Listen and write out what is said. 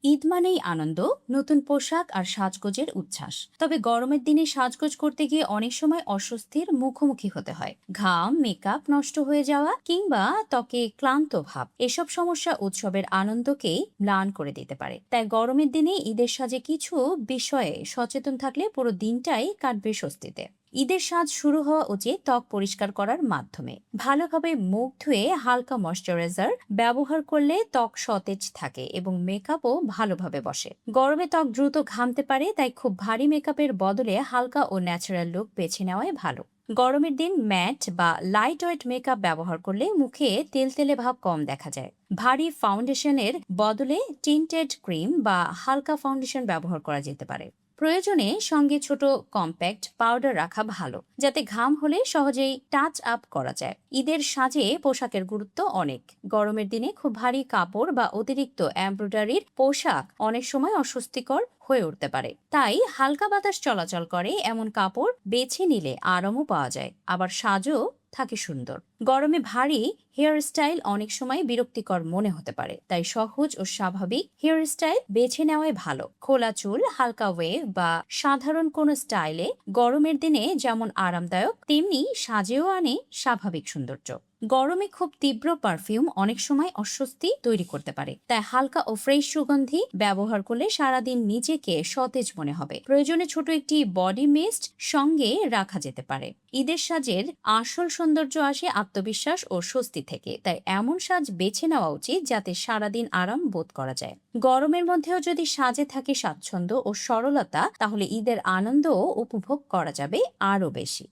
ঈদ মানেই আনন্দ, নতুন পোশাক আর সাজগোজের উচ্ছ্বাস। তবে গরমের দিনে সাজগোজ করতে গিয়ে অনেক সময় অস্বস্তির মুখোমুখি হতে হয়। ঘাম, মেকআপ নষ্ট হয়ে যাওয়া কিংবা ত্বকে ক্লান্ত ভাব, এসব সমস্যা উৎসবের আনন্দকেই ম্লান করে দিতে পারে। তাই গরমের দিনে ঈদের সাজে কিছু বিষয়ে সচেতন থাকলে পুরো দিনটাই কাটবে স্বস্তিতে। ঈদের সাজ শুরু হওয়া উচিত ত্বক পরিষ্কার করার মাধ্যমে। ভালোভাবে মুখ ধুয়ে হালকা ময়শ্চারাইজার ব্যবহার করলে ত্বক সতেজ থাকে এবং মেকআপও ভালোভাবে বসে। গরমে ত্বক দ্রুত ঘামতে পারে, তাই খুব ভারী মেকআপের বদলে হালকা ও ন্যাচারাল লুক বেছে নেওয়াই ভালো। গরমের দিন ম্যাট বা লাইট ওয়েট মেকআপ ব্যবহার করলে মুখে তেলতেলে ভাব কম দেখা যায়। ভারী ফাউন্ডেশনের বদলে টিন্টেড ক্রিম বা হালকা ফাউন্ডেশন ব্যবহার করা যেতে পারে। প্রয়োজনে সঙ্গে ছোট কম্প্যাক্ট পাউডার রাখা ভালো, যাতে ঘাম হলে সহজেই টাচ আপ করা যায়। ঈদের সাজে পোশাকের গুরুত্ব অনেক। গরমের দিনে খুব ভারী কাপড় বা অতিরিক্ত এমব্রয়ডারির পোশাক অনেক সময় অস্বস্তিকর হয়ে উঠতে পারে। তাই হালকা বাতাস চলাচল করে এমন কাপড় বেছে নিলে আরামও পাওয়া যায়, আবার সাজও থাকে সুন্দর। গরমে ভারী হেয়ার স্টাইল অনেক সময় বিরক্তিকর মনে হতে পারে, তাই সহজ ও স্বাভাবিক হেয়ার স্টাইল বেছে নেওয়াই ভালো। খোলা চুল, হালকা ওয়েভ বা সাধারণ কোনো স্টাইলে গরমের দিনে যেমন আরামদায়ক, তেমনি সাজেও আনে স্বাভাবিক সৌন্দর্য। গরমে খুব তীব্র পারফিউম অনেক সময় অস্বস্তি তৈরি করতে পারে, তাই হালকা ও ফ্রেশ সুগন্ধি ব্যবহার করলে সারাদিন নিজেকে সতেজ মনে হবে। প্রয়োজনে ছোট একটি বডি মিস্ট সঙ্গে রাখা যেতে পারে। ঈদের সাজের আসল সৌন্দর্য আসে আত্মবিশ্বাস ও স্বস্তি থেকে, তাই এমন সাজ বেছে নেওয়া উচিত যাতে সারাদিন আরাম বোধ করা যায়। গরমের মধ্যেও যদি সাজে থাকে স্বাচ্ছন্দ্য ও সরলতা, তাহলে ঈদের আনন্দও উপভোগ করা যাবে আরও বেশি।